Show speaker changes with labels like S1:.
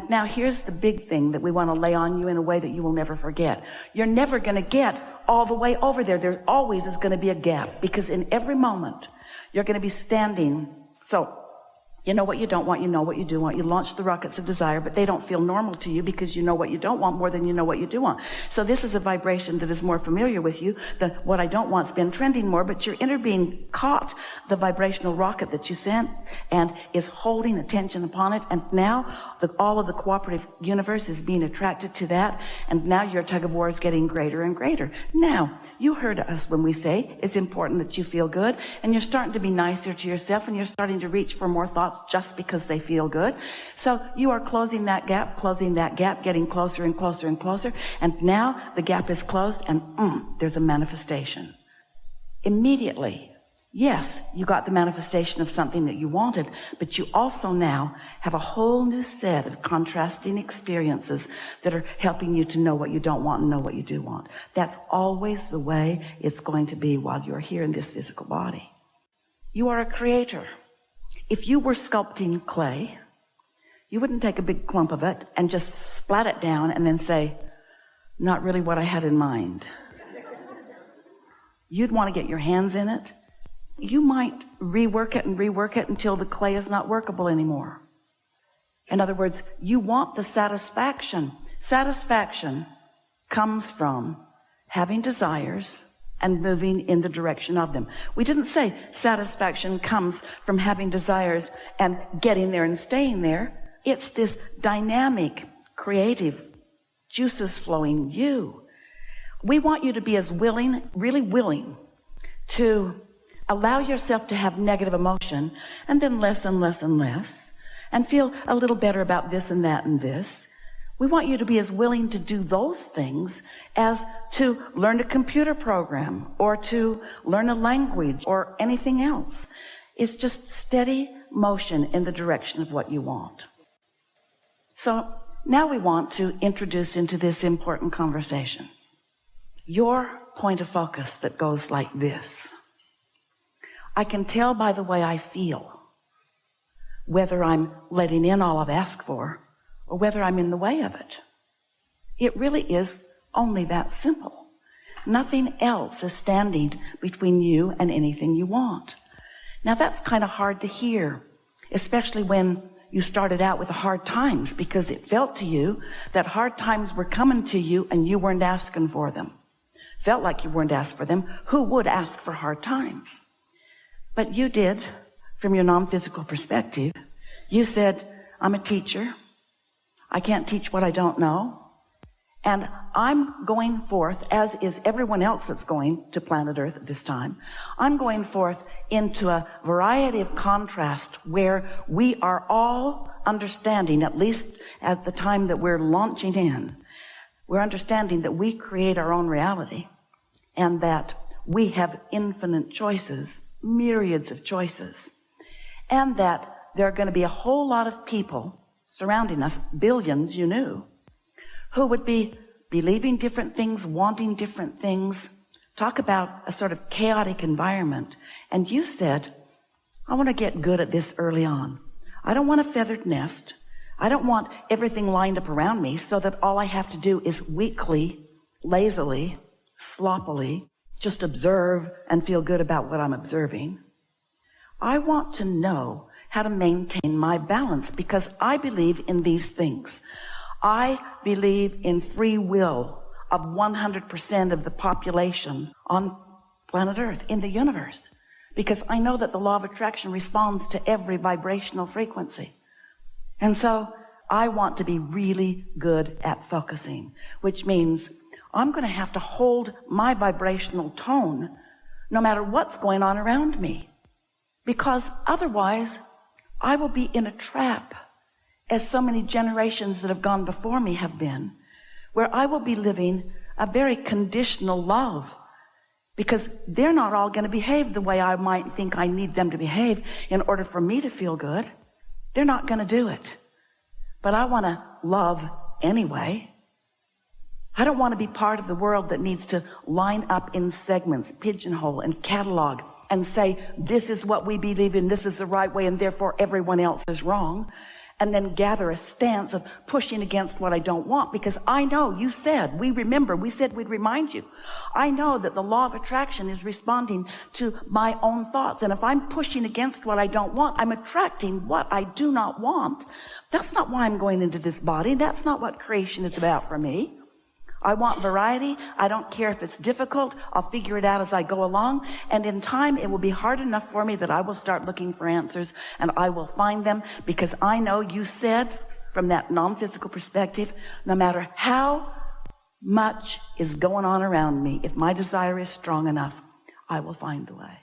S1: now here's the big thing that we want to lay on you in a way that you will never forget. You're never going to get all the way over there. There always is going to be a gap, because in every moment you're going to be standing. So you know what you don't want, you know what you do want. You launch the rockets of desire, but they don't feel normal to you because you know what you don't want more than you know what you do want. So this is a vibration that is more familiar with you. The what I don't want's been trending more, but your inner being caught the vibrational rocket that you sent and is holding attention upon it. And now all of the cooperative universe is being attracted to that. And now your tug of war is getting greater and greater. Now, you heard us when we say it's important that you feel good, and you're starting to be nicer to yourself, and you're starting to reach for more thoughts just because they feel good. So you are closing that gap, getting closer and closer and closer. And now the gap is closed, and there's a manifestation. Immediately, yes, you got the manifestation of something that you wanted, but you also now have a whole new set of contrasting experiences that are helping you to know what you don't want and know what you do want. That's always the way it's going to be while you're here in this physical body. You are a creator. If you were sculpting clay, you wouldn't take a big clump of it and just splat it down and then say, not really what I had in mind. You'd want to get your hands in it. You might rework it until the clay is not workable anymore. In other words, you want the satisfaction. Satisfaction comes from having desires and moving in the direction of them. We didn't say satisfaction comes from having desires and getting there and staying there. It's this dynamic, creative, juices flowing you. We want you to be as willing, really willing, to allow yourself to have negative emotion, and then less and less and less, and feel a little better about this and that and this. We want you to be as willing to do those things as to learn a computer program or to learn a language or anything else. It's just steady motion in the direction of what you want. So now we want to introduce into this important conversation your point of focus that goes like this. I can tell by the way I feel whether I'm letting in all I've asked for or whether I'm in the way of it. It really is only that simple. Nothing else is standing between you and anything you want. Now that's kind of hard to hear, especially when you started out with the hard times, because it felt to you that hard times were coming to you and you weren't asking for them. Felt like you weren't asked for them. Who would ask for hard times? But you did, from your non-physical perspective. You said, I'm a teacher. I can't teach what I don't know. And I'm going forth, as is everyone else that's going to planet Earth at this time. I'm going forth into a variety of contrast where we are all understanding, at least at the time that we're launching in, we're understanding that we create our own reality and that we have infinite choices, myriads of choices, and that there are going to be a whole lot of people surrounding us, billions you knew, who would be believing different things, wanting different things. Talk about a sort of chaotic environment. And you said, I want to get good at this early on. I don't want a feathered nest. I don't want everything lined up around me so that all I have to do is weakly, lazily, sloppily, just observe and feel good about what I'm observing. I want to know how to maintain my balance because I believe in these things. I believe in free will of 100% of the population on planet Earth, in the universe, because I know that the law of attraction responds to every vibrational frequency. And so I want to be really good at focusing, which means I'm going to have to hold my vibrational tone no matter what's going on around me, because otherwise I will be in a trap, as so many generations that have gone before me have been, where I will be living a very conditional love, because they're not all going to behave the way I might think I need them to behave in order for me to feel good. They're not going to do it. But I want to love anyway. I don't want to be part of the world that needs to line up in segments, pigeonhole and catalog, and say, this is what we believe in, this is the right way, and therefore everyone else is wrong. and then gather a stance of pushing against what I don't want, because I know you said, we said we'd remind you. I know that the law of attraction is responding to my own thoughts. And if I'm pushing against what I don't want, I'm attracting what I do not want. That's not why I'm going into this body. That's not what creation is about for me. I want variety. I don't care if it's difficult. I'll figure it out as I go along. And in time, it will be hard enough for me that I will start looking for answers, and I will find them, because I know you said, from that non-physical perspective, no matter how much is going on around me, if my desire is strong enough, I will find the way.